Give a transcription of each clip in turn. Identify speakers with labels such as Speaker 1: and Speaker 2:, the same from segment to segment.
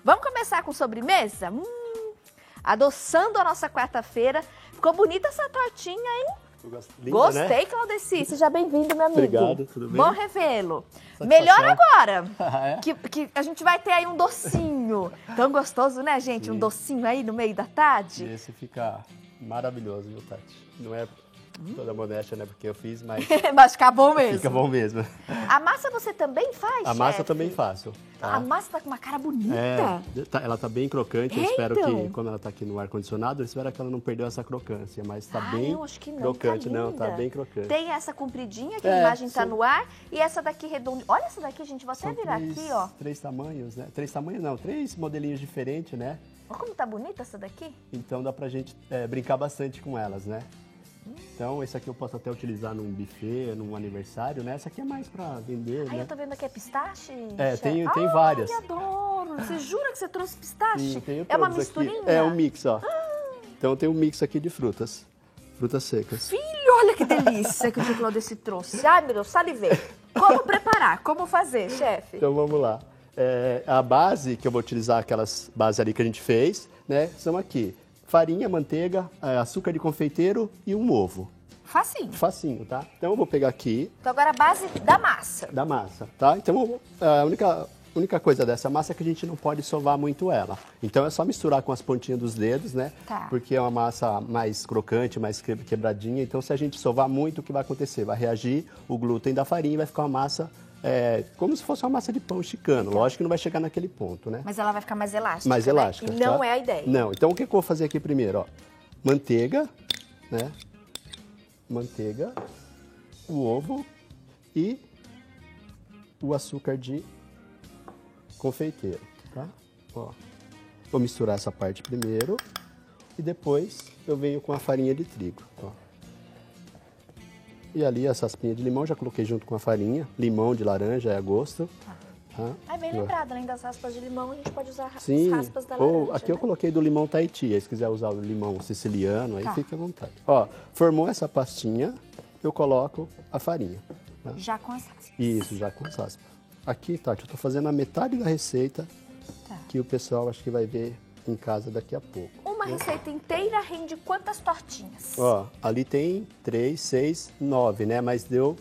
Speaker 1: Vamos começar com sobremesa? Adoçando a nossa quarta-feira. Ficou bonita essa tortinha, hein?
Speaker 2: Linda,
Speaker 1: Gostei,
Speaker 2: né?
Speaker 1: Claudeci. Seja bem-vindo, meu amigo.
Speaker 2: Obrigado, tudo bem?
Speaker 1: Bom revê-lo.
Speaker 2: Satisfação.
Speaker 1: Melhor agora,
Speaker 2: É?
Speaker 1: que a gente vai ter aí um docinho. Tão gostoso, né, gente?
Speaker 2: Sim.
Speaker 1: Um docinho aí no meio da tarde.
Speaker 2: E esse fica maravilhoso, viu, Tati? Não é toda modéstia, né? Porque eu fiz, mas
Speaker 1: Mas fica bom mesmo.
Speaker 2: fica bom mesmo.
Speaker 1: A massa você também faz,
Speaker 2: A massa eu
Speaker 1: chefe?
Speaker 2: também faço. Tá?
Speaker 1: A massa tá com uma cara bonita.
Speaker 2: Ela tá bem crocante, eu
Speaker 1: É,
Speaker 2: espero
Speaker 1: então.
Speaker 2: que, como ela tá aqui no ar-condicionado, eu espero que ela não perdeu essa crocância, mas tá
Speaker 1: Ah,
Speaker 2: bem
Speaker 1: não, acho que não,
Speaker 2: crocante,
Speaker 1: tá
Speaker 2: não, tá
Speaker 1: linda.
Speaker 2: bem crocante.
Speaker 1: Tem essa compridinha, que a imagem tá
Speaker 2: sim.
Speaker 1: no ar, e essa daqui redondinha. Olha essa daqui, gente, vou até
Speaker 2: São
Speaker 1: virar aqui, ó.
Speaker 2: três tamanhos, né? Três tamanhos não, três modelinhos diferentes, né?
Speaker 1: Olha como tá bonita essa daqui.
Speaker 2: Então dá pra gente brincar bastante com elas, né? Então esse aqui eu posso até utilizar num buffet, num aniversário, né? Essa aqui é mais pra vender,
Speaker 1: Ai,
Speaker 2: né?
Speaker 1: eu tô vendo aqui, é pistache?
Speaker 2: Tem
Speaker 1: Ai,
Speaker 2: várias.
Speaker 1: adoro. Você jura que você trouxe pistache?
Speaker 2: Sim, tenho
Speaker 1: É uma
Speaker 2: todas aqui.
Speaker 1: misturinha?
Speaker 2: É um mix, ó. Então tem um mix aqui de frutas. Frutas secas.
Speaker 1: Filho, olha que delícia que o tio Claudeci trouxe. Ai, meu Deus, salivei. Como preparar? Como fazer, chefe?
Speaker 2: Então vamos lá. A base, que eu vou utilizar aquelas bases ali que a gente fez, né? São aqui. Farinha, manteiga, açúcar de confeiteiro e um ovo.
Speaker 1: Facinho.
Speaker 2: Facinho, tá? Então eu vou pegar aqui
Speaker 1: Então agora a base da massa.
Speaker 2: da massa, tá? Então a única coisa dessa massa é que a gente não pode sovar muito ela. Então é só misturar com as pontinhas dos dedos, né?
Speaker 1: Tá.
Speaker 2: Porque é uma massa mais crocante, mais quebradinha. Então se a gente sovar muito, o que vai acontecer? Vai reagir o glúten da farinha e vai ficar uma massa como se fosse uma massa de pão chicano. Lógico que não vai chegar naquele ponto, né?
Speaker 1: Mas ela vai ficar mais elástica,
Speaker 2: Mais
Speaker 1: né?
Speaker 2: elástica.
Speaker 1: E não
Speaker 2: tá?
Speaker 1: é a ideia.
Speaker 2: Não. Então o que eu vou fazer aqui primeiro, ó? Manteiga, né? Manteiga, o ovo e o açúcar de confeiteiro, tá? Ó, vou misturar essa parte primeiro e depois eu venho com a farinha de trigo, ó. E ali as raspinhas de limão já coloquei junto com a farinha, limão de laranja é a gosto. Tá?
Speaker 1: É bem lembrado, além das raspas de limão, a gente pode usar
Speaker 2: Sim,
Speaker 1: as raspas da
Speaker 2: ou
Speaker 1: laranja.
Speaker 2: aqui eu
Speaker 1: né?
Speaker 2: coloquei do limão Tahiti, aí se quiser usar o limão siciliano, aí
Speaker 1: Tá.
Speaker 2: fica à vontade. Ó, formou essa pastinha, eu coloco a farinha. Tá?
Speaker 1: Já com as raspas.
Speaker 2: Isso, já com as raspas. Aqui, Tati, eu tô fazendo a metade da receita
Speaker 1: Tá.
Speaker 2: que o pessoal acho que vai ver em casa daqui a pouco.
Speaker 1: Uma receita inteira rende quantas tortinhas?
Speaker 2: Ó, ali tem 3, 6, 9, né? Mas deu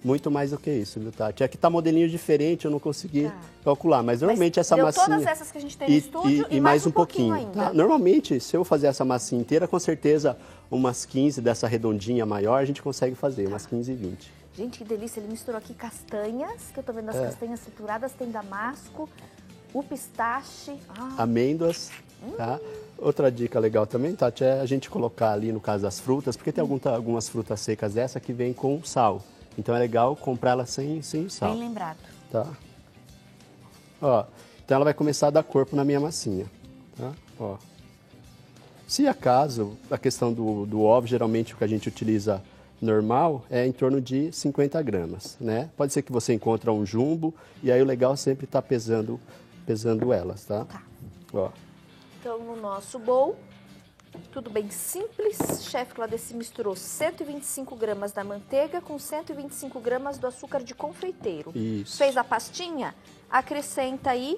Speaker 2: muito mais do que isso, viu, Tati? Aqui tá modelinho diferente, eu não consegui
Speaker 1: Tá.
Speaker 2: calcular, mas normalmente essa
Speaker 1: deu
Speaker 2: massinha...
Speaker 1: todas essas que a gente tem no estúdio e mais um pouquinho ainda.
Speaker 2: Tá? Normalmente, se eu fazer essa massinha inteira, com certeza umas 15 dessa redondinha maior a gente consegue fazer, umas 15, 20.
Speaker 1: Gente, que delícia. Ele misturou aqui castanhas, que eu tô vendo as castanhas trituradas, tem damasco, o pistache.
Speaker 2: Amêndoas, tá? Outra dica legal também, Tati, é a gente colocar ali, no caso das frutas, porque tem algumas frutas secas dessa que vem com sal. Então é legal comprar ela sem sal.
Speaker 1: Bem lembrado.
Speaker 2: Tá? Ó, então ela vai começar a dar corpo na minha massinha, tá? Ó. Se acaso, a questão do ovo, geralmente o que a gente utiliza normal é em torno de 50 gramas, né? Pode ser que você encontre um jumbo, e aí o legal é sempre estar pesando elas, tá?
Speaker 1: Tá.
Speaker 2: Ó.
Speaker 1: Então, no nosso bowl, tudo bem simples. Chefe Claudeci misturou 125 gramas da manteiga com 125 gramas do açúcar de confeiteiro.
Speaker 2: Isso.
Speaker 1: Fez a pastinha? Acrescenta aí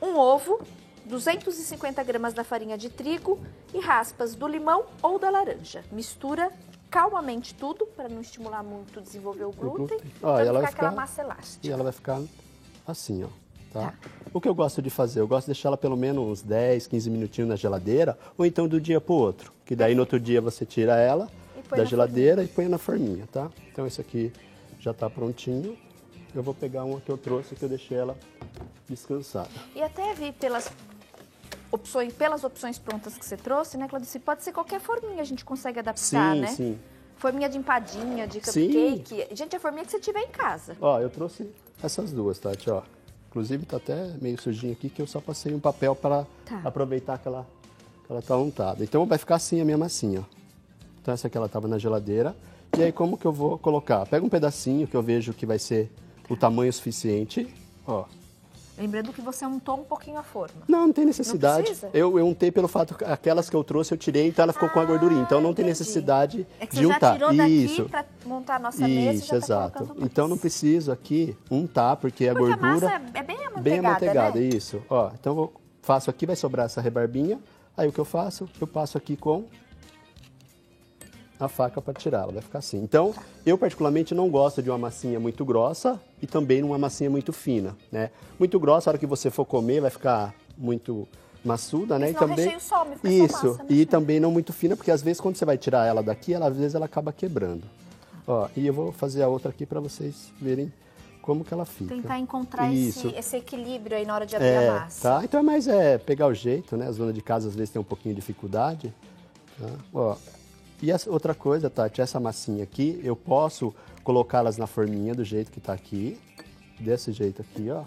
Speaker 1: um ovo, 250 gramas da farinha de trigo e raspas do limão ou da laranja. Mistura calmamente tudo para não estimular muito desenvolver o glúten.
Speaker 2: Ó,
Speaker 1: Para
Speaker 2: e ela
Speaker 1: ficar
Speaker 2: vai
Speaker 1: aquela
Speaker 2: ficar-
Speaker 1: massa elástica.
Speaker 2: E ela vai ficar assim, ó. Tá? O que eu gosto de fazer? Eu gosto de deixar ela pelo menos uns 10, 15 minutinhos na geladeira, ou então do dia pro outro. Que daí no outro dia você tira ela
Speaker 1: E põe
Speaker 2: da
Speaker 1: na
Speaker 2: geladeira e põe na forminha, tá? Então esse aqui já tá prontinho. Eu vou pegar uma que eu trouxe, que eu deixei ela descansada.
Speaker 1: E até vi pelas opções prontas que você trouxe, né, Claudeci? Pode ser qualquer forminha, a gente consegue adaptar,
Speaker 2: Sim,
Speaker 1: né?
Speaker 2: sim.
Speaker 1: Forminha de empadinha, de
Speaker 2: Sim.
Speaker 1: cupcake. Gente, a forminha que você tiver em casa.
Speaker 2: Ó, eu trouxe essas duas, Tati, ó. Inclusive tá até meio sujinho aqui, que eu só passei um papel para
Speaker 1: Tá.
Speaker 2: aproveitar que ela tá untada. Então vai ficar assim a minha massinha, ó. Então essa aqui ela tava na geladeira. E aí como que eu vou colocar? Pega um pedacinho que eu vejo que vai ser o tamanho suficiente, ó.
Speaker 1: Lembrando que você untou um pouquinho a forma.
Speaker 2: Não tem necessidade.
Speaker 1: Não precisa?
Speaker 2: Eu untei pelo fato que aquelas que eu trouxe eu tirei, então ela ficou com a gordurinha. Então não tem
Speaker 1: entendi.
Speaker 2: necessidade
Speaker 1: É que
Speaker 2: de
Speaker 1: você já
Speaker 2: untar.
Speaker 1: tirou daqui
Speaker 2: Isso.
Speaker 1: para montar a nossa mesa e
Speaker 2: Isso,
Speaker 1: já tá
Speaker 2: exato.
Speaker 1: colocando mais.
Speaker 2: Então não preciso aqui untar, porque a
Speaker 1: Porque
Speaker 2: gordura...
Speaker 1: a massa é bem amanteigada,
Speaker 2: bem amanteigada,
Speaker 1: né?
Speaker 2: isso. Ó, então eu faço aqui, vai sobrar essa rebarbinha. Aí o que eu faço? Eu passo aqui com a faca para tirá-la, vai ficar assim. Então, eu particularmente não gosto de uma massinha muito grossa e também uma massinha muito fina, né? Muito grossa, a hora que você for comer, vai ficar muito maçuda, né?
Speaker 1: E senão o recheio some, fica só
Speaker 2: isso,
Speaker 1: massa, né?
Speaker 2: e também não muito fina, porque às vezes quando você vai tirar ela daqui, às vezes ela acaba quebrando. Ó, e eu vou fazer a outra aqui para vocês verem como que ela fica.
Speaker 1: Tentar encontrar esse equilíbrio aí na hora de abrir a massa.
Speaker 2: Tá? Então é mais pegar o jeito, né? As donas de casa às vezes tem um pouquinho de dificuldade. Tá? Ó, e outra coisa, Tati, essa massinha aqui, eu posso colocá-las na forminha do jeito que tá aqui, desse jeito aqui, ó,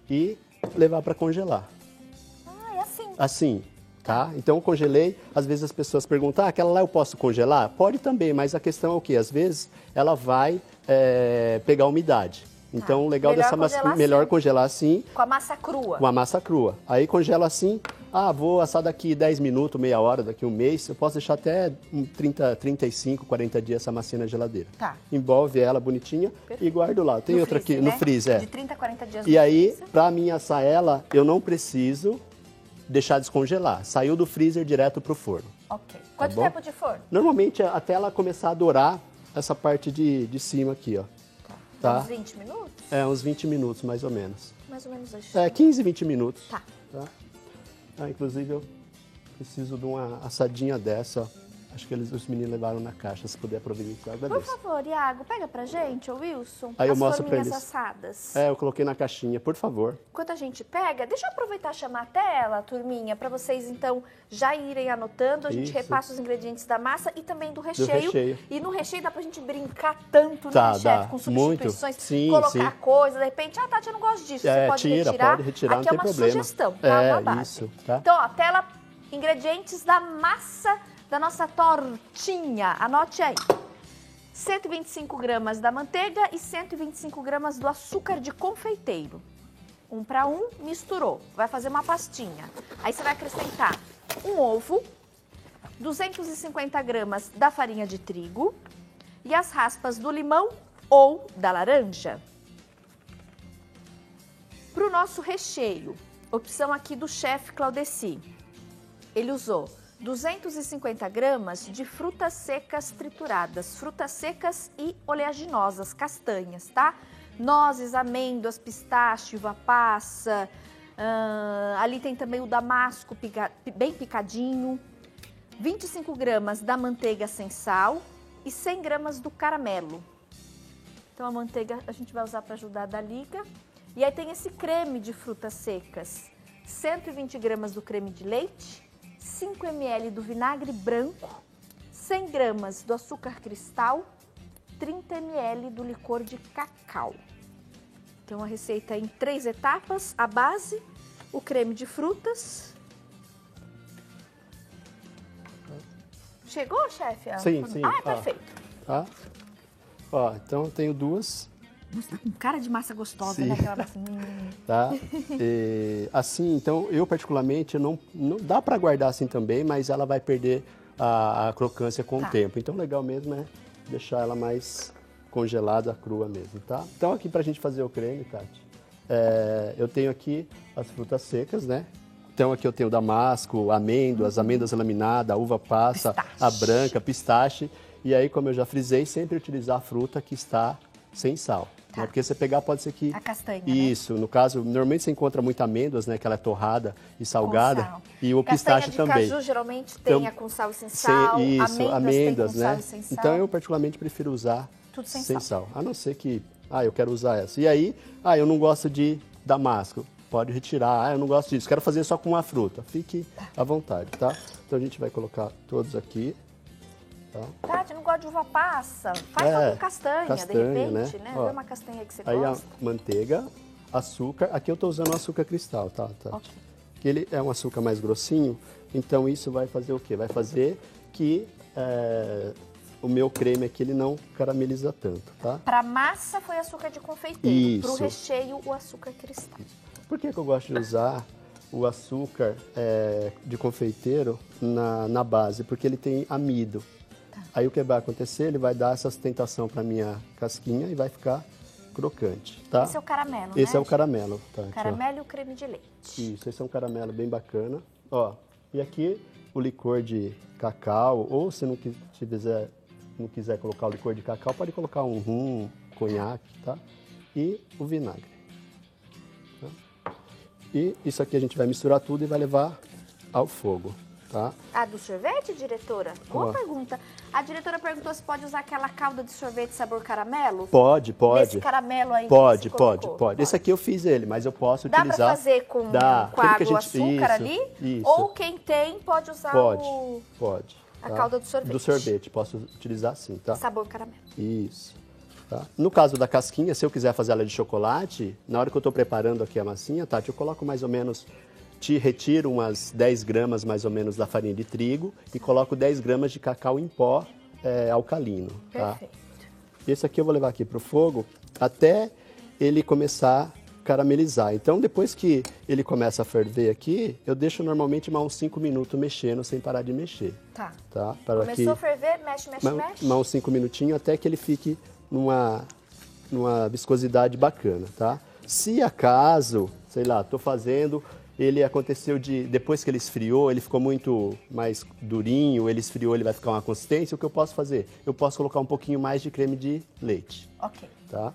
Speaker 2: e levar para congelar.
Speaker 1: Ah, é assim.
Speaker 2: Assim, tá? Então eu congelei, às vezes as pessoas perguntam, aquela lá eu posso congelar? Pode também, mas a questão é o quê? Às vezes ela vai pegar umidade. Então o legal
Speaker 1: Melhor
Speaker 2: dessa massa,
Speaker 1: congelar
Speaker 2: melhor
Speaker 1: assim.
Speaker 2: congelar assim,
Speaker 1: Com a massa crua.
Speaker 2: com a massa crua. Aí congela assim, vou assar daqui 10 minutos, meia hora, daqui um mês, eu posso deixar até 35, 40 dias essa massinha na geladeira.
Speaker 1: Tá.
Speaker 2: Envolve ela bonitinha e guardo lá. Tem
Speaker 1: No
Speaker 2: outra
Speaker 1: freezer,
Speaker 2: aqui,
Speaker 1: né?
Speaker 2: no freezer.
Speaker 1: De 30 a 40 dias
Speaker 2: E
Speaker 1: no
Speaker 2: aí,
Speaker 1: freezer.
Speaker 2: pra mim assar ela, eu não preciso deixar descongelar. Saiu do freezer direto pro forno.
Speaker 1: Ok. Quanto
Speaker 2: bom?
Speaker 1: tempo de forno?
Speaker 2: Normalmente, até ela começar a dourar essa parte de cima aqui, ó. Tá?
Speaker 1: Uns 20 minutos?
Speaker 2: Uns 20 minutos, mais ou menos.
Speaker 1: Mais ou menos isso.
Speaker 2: 15, 20 minutos.
Speaker 1: Tá.
Speaker 2: Inclusive, eu preciso de uma assadinha dessa, ó. Acho que os meninos levaram na caixa, se puder providenciar,
Speaker 1: Por
Speaker 2: agradeço.
Speaker 1: favor, Iago, pega pra gente, ô Wilson,
Speaker 2: Aí eu
Speaker 1: as
Speaker 2: mostro pra
Speaker 1: forminhas
Speaker 2: eles.
Speaker 1: assadas.
Speaker 2: Eu coloquei na caixinha, por favor.
Speaker 1: Enquanto a gente pega, deixa eu aproveitar e chamar a tela, turminha, para vocês então já irem anotando. A gente
Speaker 2: Isso.
Speaker 1: repassa os ingredientes da massa e também do recheio.
Speaker 2: recheio.
Speaker 1: E no recheio dá pra gente brincar tanto,
Speaker 2: Tá,
Speaker 1: né, chefe?
Speaker 2: dá.
Speaker 1: Com substituições,
Speaker 2: Muito. Sim,
Speaker 1: colocar
Speaker 2: sim.
Speaker 1: coisa, de repente, Tati, eu não gosto disso. Você pode retirar.
Speaker 2: Pode retirar,
Speaker 1: Aqui
Speaker 2: não
Speaker 1: é
Speaker 2: tem
Speaker 1: uma
Speaker 2: problema.
Speaker 1: sugestão, tá? Uma base.
Speaker 2: Isso, tá?
Speaker 1: Então, ó, tela, ingredientes da massa da nossa tortinha. Anote aí. 125 gramas da manteiga e 125 gramas do açúcar de confeiteiro. 1 para 1, misturou. Vai fazer uma pastinha. Aí você vai acrescentar um ovo, 250 gramas da farinha de trigo e as raspas do limão ou da laranja. Para o nosso recheio, opção aqui do chefe Claudeci. Ele usou 250 gramas de frutas secas trituradas, frutas secas e oleaginosas, castanhas, tá? Nozes, amêndoas, pistache, uva passa, ali tem também o damasco bem picadinho, 25 gramas da manteiga sem sal e 100 gramas do caramelo. Então a manteiga a gente vai usar para ajudar a dar liga. E aí tem esse creme de frutas secas, 120 gramas do creme de leite, 5 ml do vinagre branco, 100 gramas do açúcar cristal, 30 ml do licor de cacau. Então a receita é em 3 etapas, a base, o creme de frutas. Chegou, chefe?
Speaker 2: Sim.
Speaker 1: Perfeito.
Speaker 2: Tá? Ó, então eu tenho duas.
Speaker 1: Nossa, tá com cara de massa gostosa,
Speaker 2: Sim.
Speaker 1: né? Aquela massa...
Speaker 2: Tá? Assim, então, eu particularmente, não dá para guardar assim também, mas ela vai perder a crocância com o tempo. Então, legal mesmo é deixar ela mais congelada, crua mesmo, tá? Então, aqui pra gente fazer o creme, Tati, eu tenho aqui as frutas secas, né? Então, aqui eu tenho damasco, amêndoas laminadas, uva passa,
Speaker 1: Pistache.
Speaker 2: a branca, pistache. E aí, como eu já frisei, sempre utilizar a fruta que está sem sal.
Speaker 1: Tá.
Speaker 2: Né? Porque você pegar pode ser que...
Speaker 1: A castanha,
Speaker 2: Isso, no caso, normalmente você encontra muita amêndoas, né? Que ela é torrada e salgada.
Speaker 1: Com sal.
Speaker 2: E o pistache
Speaker 1: Castanha de
Speaker 2: também.
Speaker 1: caju geralmente tem
Speaker 2: Então,
Speaker 1: a com sal e sem sal.
Speaker 2: Isso, amêndoas,
Speaker 1: tem com
Speaker 2: né?
Speaker 1: sal e sem sal.
Speaker 2: Então eu particularmente prefiro usar
Speaker 1: Tudo sem
Speaker 2: sal. A não ser que, eu quero usar essa. E aí, eu não gosto de damasco. Pode retirar. Eu não gosto disso. Quero fazer só com uma fruta. Fique à vontade, tá? Então a gente vai colocar todos aqui. Tá?
Speaker 1: Tati, não gosta de uva passa. Faz uma com castanha, de repente, né?
Speaker 2: Ó,
Speaker 1: Vê uma castanha que você
Speaker 2: aí
Speaker 1: gosta.
Speaker 2: a manteiga, açúcar. Aqui eu tô usando o açúcar cristal, tá, Tati?
Speaker 1: Ok.
Speaker 2: Que ele é um açúcar mais grossinho, então isso vai fazer o quê? Vai fazer que o meu creme aqui ele não carameliza tanto, tá?
Speaker 1: Para massa foi açúcar de confeiteiro. Para o
Speaker 2: Isso.
Speaker 1: recheio, o açúcar cristal.
Speaker 2: Por que eu gosto de usar o açúcar de confeiteiro na base? Porque ele tem amido. Aí o que vai acontecer? Ele vai dar essa sustentação para minha casquinha e vai ficar crocante, tá?
Speaker 1: Esse é o caramelo,
Speaker 2: Esse
Speaker 1: né?
Speaker 2: é o caramelo, tá?
Speaker 1: Caramelo e o creme de leite.
Speaker 2: Isso, esse é um caramelo bem bacana. Ó, e aqui o licor de cacau, ou se não quiser colocar o licor de cacau, pode colocar um rum, conhaque, tá? E o vinagre. Tá? E isso aqui a gente vai misturar tudo e vai levar ao fogo, tá?
Speaker 1: Ah, do sorvete, diretora? Boa pergunta. A diretora perguntou se pode usar aquela calda de sorvete sabor caramelo?
Speaker 2: Pode.
Speaker 1: Esse caramelo aí
Speaker 2: Pode.
Speaker 1: que você colocou?
Speaker 2: Esse aqui eu fiz ele, mas eu posso
Speaker 1: Dá
Speaker 2: utilizar...
Speaker 1: pra fazer com
Speaker 2: Dá.
Speaker 1: água ou açúcar ali?
Speaker 2: Isso.
Speaker 1: Ou quem tem pode usar
Speaker 2: Pode.
Speaker 1: a
Speaker 2: Tá?
Speaker 1: calda do sorvete.
Speaker 2: Do sorvete, posso utilizar sim, tá?
Speaker 1: Sabor caramelo.
Speaker 2: Isso. Tá? No caso da casquinha, se eu quiser fazer ela de chocolate, na hora que eu estou preparando aqui a massinha, Tati, eu coloco mais ou menos, retiro umas 10 gramas mais ou menos da farinha de trigo e coloco 10 gramas de cacau em pó alcalino. Tá?
Speaker 1: Perfeito.
Speaker 2: Esse aqui eu vou levar aqui para o fogo até ele começar a caramelizar. Então, depois que ele começa a ferver aqui, eu deixo normalmente mais uns 5 minutos mexendo sem parar de mexer.
Speaker 1: Tá.
Speaker 2: Tá?
Speaker 1: Começou a ferver, mexe.
Speaker 2: Mais uns 5 minutinhos até que ele fique numa viscosidade bacana, tá? Se acaso, sei lá, tô fazendo, ele aconteceu depois que ele esfriou, ele ficou muito mais durinho, ele esfriou, ele vai ficar uma consistência, o que eu posso fazer? Eu posso colocar um pouquinho mais de creme de leite.
Speaker 1: Ok.
Speaker 2: Tá?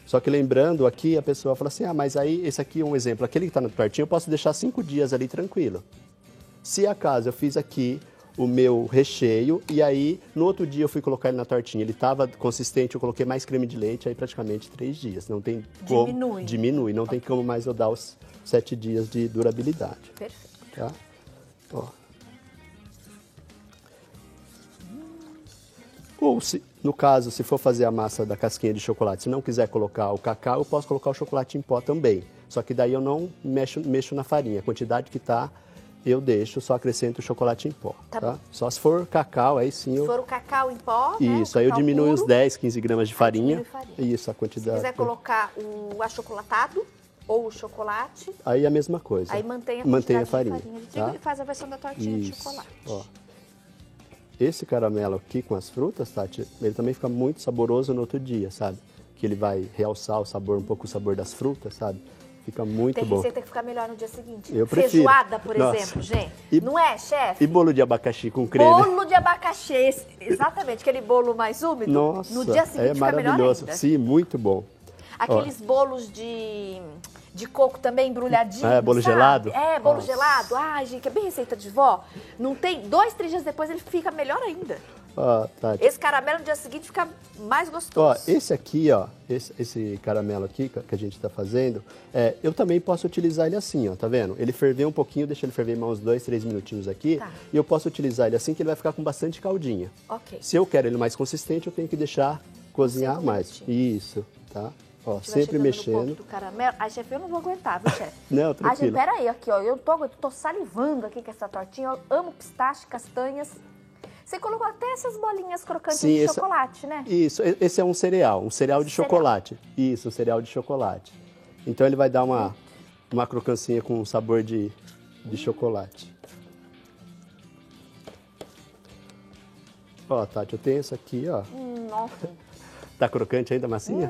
Speaker 2: Só que lembrando aqui, a pessoa fala assim, mas aí esse aqui é um exemplo, aquele que está no tortinho eu posso deixar 5 dias ali tranquilo. Se acaso eu fiz aqui o meu recheio e aí no outro dia eu fui colocar ele na tortinha, ele estava consistente, eu coloquei mais creme de leite, aí praticamente 3 dias. Não tem como... Diminui. Não tem como mais eu dar os 7 dias de durabilidade.
Speaker 1: Perfeito.
Speaker 2: Tá? Ó. Ou, no caso, se for fazer a massa da casquinha de chocolate, se não quiser colocar o cacau, eu posso colocar o chocolate em pó também. Só que daí eu não mexo na farinha. A quantidade que tá, eu deixo, só acrescento o chocolate em pó. Tá? Só se for cacau, aí sim eu...
Speaker 1: Se for o cacau em pó,
Speaker 2: isso,
Speaker 1: né?
Speaker 2: Aí eu diminuo
Speaker 1: uns
Speaker 2: 10, 15 gramas de farinha.
Speaker 1: farinha.
Speaker 2: Isso, a quantidade.
Speaker 1: Se quiser colocar o achocolatado ou o chocolate...
Speaker 2: Aí é a mesma coisa.
Speaker 1: Aí mantém a farinha
Speaker 2: de
Speaker 1: trigo,
Speaker 2: tá?
Speaker 1: E faz a versão da tortinha de chocolate.
Speaker 2: Ó. Esse caramelo aqui com as frutas, Tati, ele também fica muito saboroso no outro dia, sabe? Que ele vai realçar o sabor, um pouco o sabor das frutas, sabe? Fica muito bom.
Speaker 1: Tem receita que fica melhor no dia seguinte.
Speaker 2: Eu prefiro.
Speaker 1: Feijoada, por exemplo, gente. Não é, chefe?
Speaker 2: E bolo de abacaxi com creme?
Speaker 1: Bolo de abacaxi, exatamente. Aquele bolo mais úmido.
Speaker 2: Nossa,
Speaker 1: no dia seguinte fica melhor
Speaker 2: maravilhoso.
Speaker 1: ainda.
Speaker 2: Sim, muito bom.
Speaker 1: Aqueles bolos de coco também embrulhadinho,
Speaker 2: bolo
Speaker 1: sabe?
Speaker 2: gelado?
Speaker 1: Bolo
Speaker 2: Nossa.
Speaker 1: gelado. Ai, gente, é bem receita de vó. Não tem 2, 3 dias depois ele fica melhor ainda.
Speaker 2: Tati.
Speaker 1: Esse caramelo no dia seguinte fica mais gostoso.
Speaker 2: Esse aqui, esse caramelo aqui que a gente está fazendo, eu também posso utilizar ele assim, tá vendo? Ele ferveu um pouquinho, deixa ele ferver mais uns 2, 3 minutinhos aqui.
Speaker 1: Tá.
Speaker 2: E eu posso utilizar ele assim que ele vai ficar com bastante caldinha.
Speaker 1: Ok.
Speaker 2: Se eu quero ele mais consistente, eu tenho que deixar cozinhar
Speaker 1: 5
Speaker 2: mais.
Speaker 1: minutinhos.
Speaker 2: Isso, tá?
Speaker 1: No
Speaker 2: Sempre mexendo.
Speaker 1: ponto do caramelo. Ai, chefe, eu não vou aguentar, viu, chefe?
Speaker 2: Não,
Speaker 1: Ai,
Speaker 2: tranquilo.
Speaker 1: gente, peraí, aqui, ó. Eu tô salivando aqui com essa tortinha. Eu amo pistache, castanhas. Você colocou até essas bolinhas crocantes de chocolate, né?
Speaker 2: Isso, esse é um cereal de chocolate. Isso, um cereal de chocolate. Então ele vai dar uma crocancinha com sabor de chocolate. Tati, eu tenho isso aqui, ó.
Speaker 1: Nossa.
Speaker 2: Tá crocante ainda a massinha?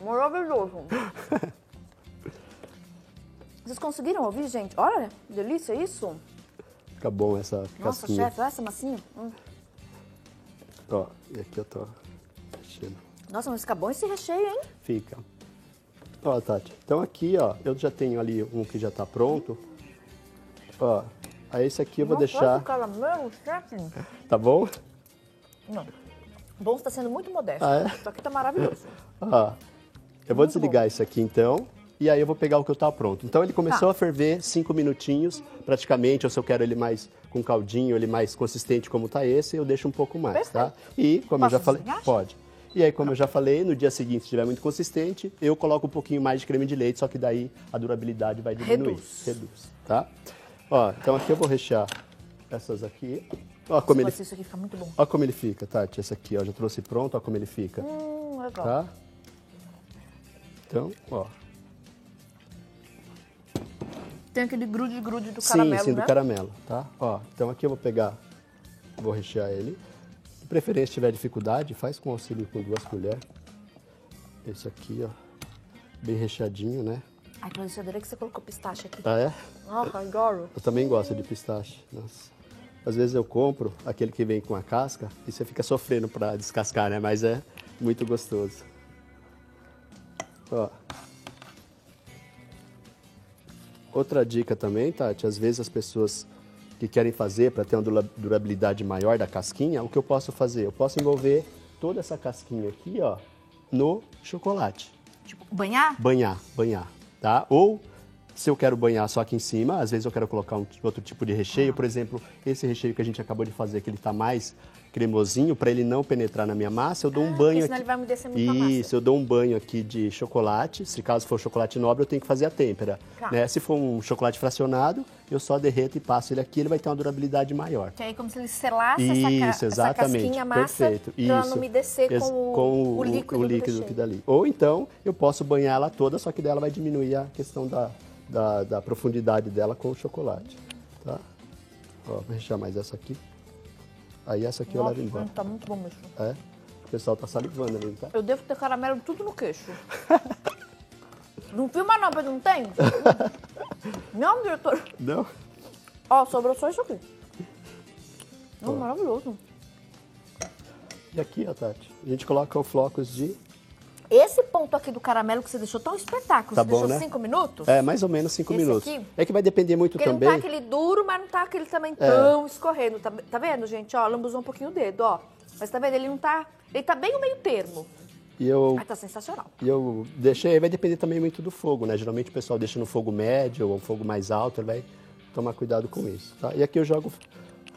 Speaker 1: Maravilhoso. Vocês conseguiram ouvir, gente? Olha, que delícia isso.
Speaker 2: Fica bom essa
Speaker 1: Nossa,
Speaker 2: casquinha.
Speaker 1: chefe, olha essa massinha.
Speaker 2: E aqui eu tô mexendo.
Speaker 1: Nossa, mas fica bom esse recheio, hein?
Speaker 2: Fica. Tati, então aqui, eu já tenho ali um que já tá pronto. Aí esse aqui eu vou deixar...
Speaker 1: Esse caramelo, chefe.
Speaker 2: Tá bom?
Speaker 1: Não. Bom, você tá sendo muito modesto. Isso aqui tá maravilhoso.
Speaker 2: Eu vou desligar isso aqui então, e aí eu vou pegar o que eu tá pronto. Então ele começou a ferver 5 minutinhos, praticamente, ou se eu quero ele mais com caldinho, ele mais consistente como tá esse, eu deixo um pouco mais, tá? E como eu já falei, pode. E aí, como eu já falei, no dia seguinte, se estiver muito consistente, eu coloco um pouquinho mais de creme de leite, só que daí a durabilidade vai diminuir. Reduz, tá? Então aqui eu vou rechear essas aqui. Como ele...
Speaker 1: Isso aqui fica muito bom.
Speaker 2: Olha como ele fica, Tati. Esse aqui, já trouxe pronto, olha como ele fica.
Speaker 1: Legal.
Speaker 2: Tá? Então,
Speaker 1: tem aquele grude do caramelo,
Speaker 2: sim,
Speaker 1: né?
Speaker 2: do caramelo, tá? Ó, então aqui eu vou pegar, vou rechear ele. De preferência, se tiver dificuldade, faz com auxílio com 2 colheres. Esse aqui, ó, bem recheadinho, né?
Speaker 1: Ai, Claudice, eu adorei que você colocou pistache aqui.
Speaker 2: Ah, é?
Speaker 1: Ah, adoro.
Speaker 2: Eu também gosto de pistache. Nossa. Às vezes eu compro aquele que vem com a casca e você fica sofrendo para descascar, né? Mas é muito gostoso. Ó. Outra dica também, Tati, às vezes as pessoas que querem fazer para ter uma durabilidade maior da casquinha, o que eu posso fazer? Eu posso envolver toda essa casquinha aqui, ó, no chocolate.
Speaker 1: Tipo, banhar?
Speaker 2: Banhar, tá? Ou, se eu quero banhar só aqui em cima, às vezes eu quero colocar outro tipo de recheio. Por exemplo, esse recheio que a gente acabou de fazer, que ele tá mais cremosinho, para ele não penetrar na minha massa, eu dou um banho
Speaker 1: senão
Speaker 2: aqui.
Speaker 1: ele vai umedecer muito a massa.
Speaker 2: Isso, eu dou um banho aqui de chocolate. Se caso for chocolate nobre, eu tenho que fazer a têmpera.
Speaker 1: Tá.
Speaker 2: Né? Se for um chocolate fracionado, eu só derreto e passo ele aqui, ele vai ter uma durabilidade maior.
Speaker 1: Que aí como se ele selasse
Speaker 2: Isso,
Speaker 1: essa casquinha massa
Speaker 2: perfeito.
Speaker 1: pra ela
Speaker 2: Isso.
Speaker 1: não umedecer com o líquido do recheio.
Speaker 2: que dá ali. Ou então, eu posso banhar ela toda, só que dela vai diminuir a questão da profundidade dela com o chocolate. Tá? Ó, vou rechear mais essa aqui. Aí essa aqui eu levo embora.
Speaker 1: Tá muito bom isso.
Speaker 2: É? O pessoal tá salivando ali, tá?
Speaker 1: Eu devo ter caramelo tudo no queixo. Não filma não, mas não tem? Não, diretor.
Speaker 2: Não?
Speaker 1: Ó, sobrou só isso aqui. Não, maravilhoso.
Speaker 2: E aqui, ó, Tati, a gente coloca o flocos de...
Speaker 1: Esse ponto aqui do caramelo que você deixou tão espetáculo,
Speaker 2: Tá
Speaker 1: você
Speaker 2: bom,
Speaker 1: deixou
Speaker 2: né?
Speaker 1: 5 minutos?
Speaker 2: É, mais ou menos 5
Speaker 1: Esse
Speaker 2: minutos.
Speaker 1: aqui?
Speaker 2: É que vai depender muito
Speaker 1: Porque
Speaker 2: também...
Speaker 1: não tá aquele duro, mas não tá aquele também tão escorrendo. Tá vendo, gente? Ó, lambuzou um pouquinho o dedo, ó. Mas tá vendo? Ele não tá... Ele tá bem no meio termo.
Speaker 2: E eu...
Speaker 1: Mas tá sensacional.
Speaker 2: E eu deixei, vai depender também muito do fogo, né? Geralmente o pessoal deixa no fogo médio ou um fogo mais alto, ele vai tomar cuidado com isso, tá? E aqui eu jogo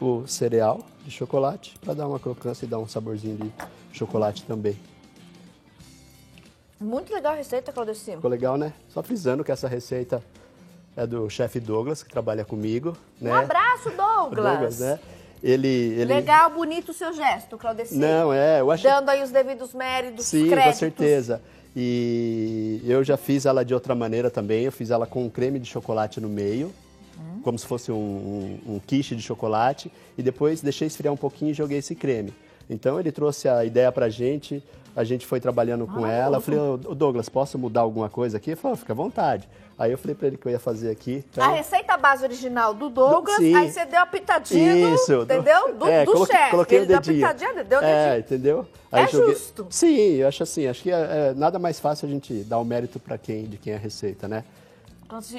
Speaker 2: o cereal de chocolate para dar uma crocância e dar um saborzinho de chocolate também.
Speaker 1: Muito legal a receita, Claudice.
Speaker 2: Ficou legal, né? Só frisando que essa receita é do chefe Douglas, que trabalha comigo, né?
Speaker 1: Um abraço, Douglas.
Speaker 2: né? Ele...
Speaker 1: Legal, bonito o seu gesto, Claudice.
Speaker 2: Não, eu acho...
Speaker 1: Dando aí os devidos méritos,
Speaker 2: Sim,
Speaker 1: créditos.
Speaker 2: com certeza. E eu já fiz ela de outra maneira também. Eu fiz ela com um creme de chocolate no meio, como se fosse um quiche de chocolate. E depois deixei esfriar um pouquinho e joguei esse creme. Então ele trouxe a ideia pra gente, a gente foi trabalhando com ela. Eu falei, ô Douglas, posso mudar alguma coisa aqui? Ele falou, fica à vontade. Aí eu falei pra ele que eu ia fazer aqui. Então...
Speaker 1: A receita base original do Douglas,
Speaker 2: Sim.
Speaker 1: aí você deu a pitadinha, entendeu? Do chefe.
Speaker 2: Coloquei
Speaker 1: Ele
Speaker 2: o
Speaker 1: deu a
Speaker 2: dedinho.
Speaker 1: pitadinha, deu o dedinho.
Speaker 2: Entendeu? Aí
Speaker 1: É justo.
Speaker 2: Sim, eu acho assim, acho que é nada mais fácil a gente dar o mérito pra de quem é a receita, né?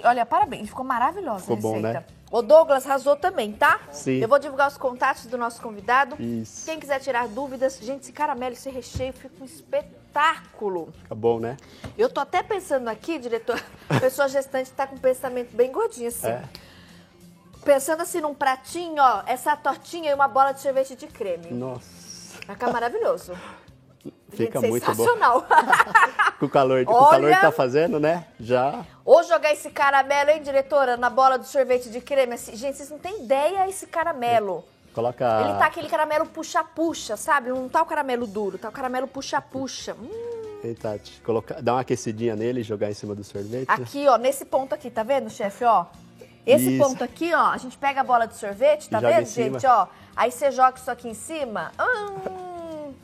Speaker 1: Olha, parabéns, ficou maravilhosa
Speaker 2: Ficou
Speaker 1: a
Speaker 2: bom,
Speaker 1: receita.
Speaker 2: né?
Speaker 1: O Douglas arrasou também, tá?
Speaker 2: Sim.
Speaker 1: Eu vou divulgar os contatos do nosso convidado.
Speaker 2: Isso.
Speaker 1: Quem quiser tirar dúvidas, gente, esse caramelo, esse recheio fica um espetáculo.
Speaker 2: Fica bom, né?
Speaker 1: Eu tô até pensando aqui, diretor, a pessoa gestante tá com um pensamento bem gordinho assim. Pensando assim num pratinho, ó, essa tortinha e uma bola de sorvete de creme.
Speaker 2: Nossa.
Speaker 1: Vai ficar maravilhoso.
Speaker 2: Fica
Speaker 1: Gente,
Speaker 2: muito bom.
Speaker 1: sensacional.
Speaker 2: Com o calor
Speaker 1: Olha,
Speaker 2: que tá fazendo, né? Já.
Speaker 1: Ou jogar esse caramelo, hein, diretora, na bola do sorvete de creme. Assim, gente, vocês não têm ideia esse caramelo.
Speaker 2: Coloca...
Speaker 1: Ele tá aquele caramelo puxa-puxa, sabe? Não tá o caramelo duro, tá o caramelo puxa-puxa.
Speaker 2: Ei, Tati, dá uma aquecidinha nele e jogar em cima do sorvete.
Speaker 1: Aqui, ó, nesse ponto aqui, tá vendo, chefe, ó? Esse
Speaker 2: Isso.
Speaker 1: ponto aqui, ó, a gente pega a bola de sorvete, tá
Speaker 2: Joga
Speaker 1: vendo,
Speaker 2: em cima.
Speaker 1: gente, ó? Aí você joga isso aqui em cima.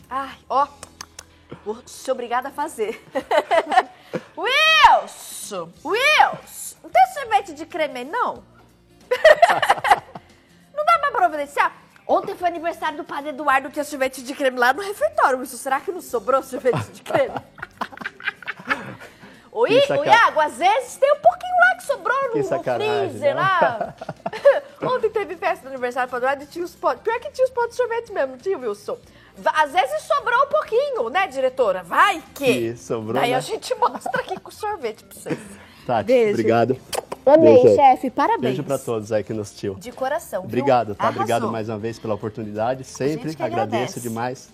Speaker 1: Ai, ó. Vou ser obrigada a fazer. Wilson! Não tem sorvete de creme aí, não? Não dá pra providenciar? Ontem foi aniversário do padre Eduardo, tinha sorvete de creme lá no refeitório. Wilson, será que não sobrou sorvete de creme? O Iago, às vezes tem um pouquinho lá que sobrou no freezer,
Speaker 2: né?
Speaker 1: lá. Ontem teve festa do aniversário do padre Eduardo e tinha os potes. Pior que tinha os potes de sorvete mesmo, tinha, Wilson. Às vezes sobrou um pouquinho, né, diretora? Vai que...
Speaker 2: sobrou,
Speaker 1: Daí
Speaker 2: né?
Speaker 1: a gente mostra aqui com sorvete pra vocês.
Speaker 2: Tati,
Speaker 1: Beijo.
Speaker 2: obrigado.
Speaker 1: Amei,
Speaker 2: Beijo.
Speaker 1: chefe, parabéns.
Speaker 2: Beijo pra todos aí que nos assistiu.
Speaker 1: De coração, viu?
Speaker 2: Obrigado, tá?
Speaker 1: Arrasou.
Speaker 2: Obrigado mais uma vez pela oportunidade. Sempre
Speaker 1: que
Speaker 2: agradeço
Speaker 1: agradece.
Speaker 2: demais.